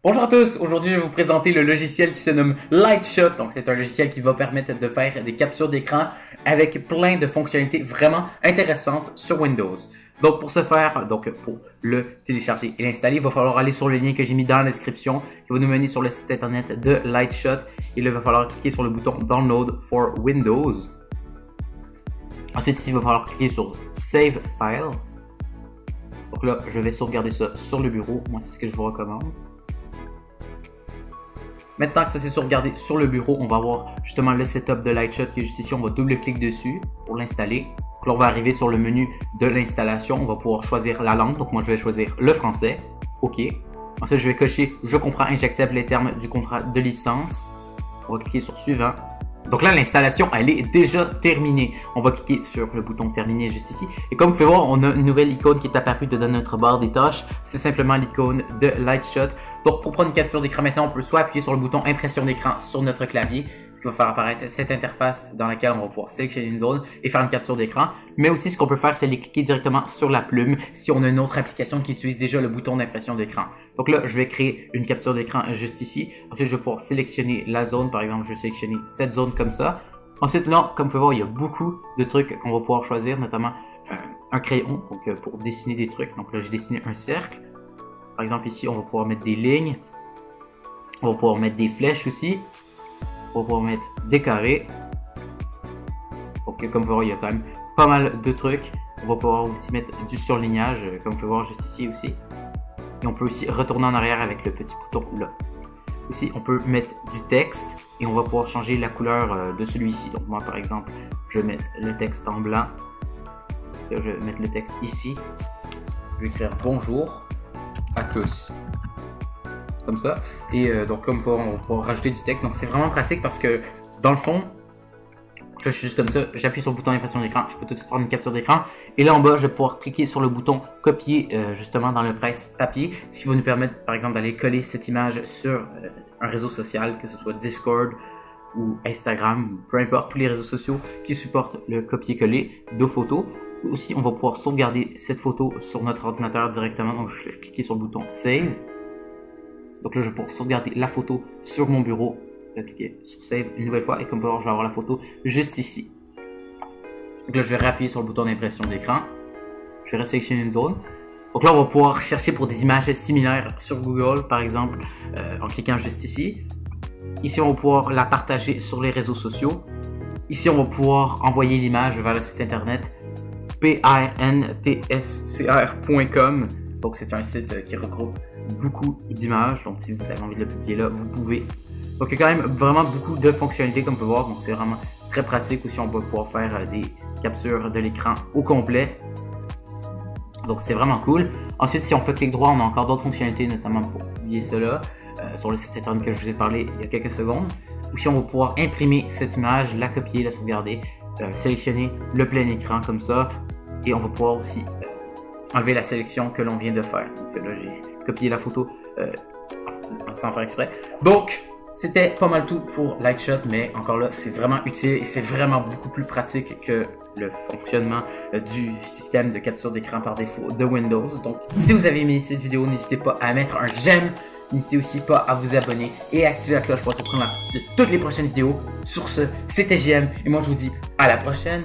Bonjour à tous, aujourd'hui je vais vous présenter le logiciel qui se nomme Lightshot. Donc c'est un logiciel qui va permettre de faire des captures d'écran avec plein de fonctionnalités vraiment intéressantes sur Windows. Donc pour ce faire, pour le télécharger et l'installer, il va falloir aller sur le lien que j'ai mis dans la description qui va nous mener sur le site internet de Lightshot. Et là il va falloir cliquer sur le bouton Download for Windows. Ensuite ici il va falloir cliquer sur Save File. Donc là je vais sauvegarder ça sur le bureau, moi c'est ce que je vous recommande. Maintenant que ça s'est sauvegardé sur le bureau, on va voir justement le setup de Lightshot qui est juste ici. On va double-cliquer dessus pour l'installer. Là, on va arriver sur le menu de l'installation. On va pouvoir choisir la langue. Donc moi, je vais choisir le français. OK. Ensuite, je vais cocher « Je comprends et j'accepte les termes du contrat de licence ». On va cliquer sur « Suivant ». Donc là, l'installation, elle est déjà terminée. On va cliquer sur le bouton terminer juste ici. Et comme vous pouvez voir, on a une nouvelle icône qui est apparue dans notre barre des tâches. C'est simplement l'icône de Lightshot. Donc pour prendre une capture d'écran maintenant, on peut soit appuyer sur le bouton impression d'écran sur notre clavier, ce qui va faire apparaître cette interface dans laquelle on va pouvoir sélectionner une zone et faire une capture d'écran. Mais aussi, ce qu'on peut faire, c'est aller cliquer directement sur la plume si on a une autre application qui utilise déjà le bouton d'impression d'écran. Donc là, je vais créer une capture d'écran juste ici. Ensuite, je vais pouvoir sélectionner la zone. Par exemple, je vais sélectionner cette zone comme ça. Ensuite, là, comme vous pouvez voir, il y a beaucoup de trucs qu'on va pouvoir choisir, notamment un crayon pour dessiner des trucs. Donc là, j'ai dessiné un cercle. Par exemple, ici, on va pouvoir mettre des lignes. On va pouvoir mettre des flèches aussi. On va pouvoir mettre des carrés. Donc, comme vous pouvez voir, il y a quand même pas mal de trucs. On va pouvoir aussi mettre du surlignage, comme vous pouvez voir juste ici aussi. Et on peut aussi retourner en arrière avec le petit bouton là. Aussi, on peut mettre du texte et on va pouvoir changer la couleur de celui-ci. Donc moi, par exemple, je vais mettre le texte en blanc. Je vais mettre le texte ici. Je vais écrire bonjour à tous. Comme ça. Et donc comme on va pouvoir rajouter du texte. Donc c'est vraiment pratique parce que dans le fond, là je suis juste comme ça, j'appuie sur le bouton impression d'écran, je peux tout de suite prendre une capture d'écran. Et là en bas, je vais pouvoir cliquer sur le bouton copier justement dans le presse-papier. Ce qui va nous permettre par exemple d'aller coller cette image sur un réseau social, que ce soit Discord ou Instagram, peu importe, tous les réseaux sociaux qui supportent le copier-coller de photos. Aussi, on va pouvoir sauvegarder cette photo sur notre ordinateur directement. Donc, je vais cliquer sur le bouton Save. Donc là, je vais pouvoir sauvegarder la photo sur mon bureau. Je vais cliquer sur Save une nouvelle fois. Et comme vous pouvez voir, je vais avoir la photo juste ici. Donc là, je vais réappuyer sur le bouton d'impression d'écran. Je vais sélectionner une zone. Donc là, on va pouvoir chercher pour des images similaires sur Google, par exemple, en cliquant juste ici. Ici, on va pouvoir la partager sur les réseaux sociaux. Ici, on va pouvoir envoyer l'image vers le site internet prntscr.com. Donc c'est un site qui regroupe beaucoup d'images. Donc si vous avez envie de le publier là, vous pouvez. Donc il y a quand même vraiment beaucoup de fonctionnalités comme on peut voir. Donc c'est vraiment très pratique. Aussi on va pouvoir faire des captures de l'écran au complet. Donc c'est vraiment cool. Ensuite si on fait clic droit, on a encore d'autres fonctionnalités, notamment pour publier cela sur le site internet que je vous ai parlé il y a quelques secondes. Aussi on va pouvoir imprimer cette image, la copier, la sauvegarder. Sélectionner le plein écran comme ça et on va pouvoir aussi enlever la sélection que l'on vient de faire. Donc là j'ai copié la photo sans faire exprès. Donc c'était pas mal tout pour Lightshot, mais encore là c'est vraiment utile et c'est vraiment beaucoup plus pratique que le fonctionnement du système de capture d'écran par défaut de Windows. Donc si vous avez aimé cette vidéo, n'hésitez pas à mettre un j'aime. N'hésitez aussi pas à vous abonner et à activer la cloche pour être au courant de toutes les prochaines vidéos. Sur ce, c'était JM et moi je vous dis à la prochaine.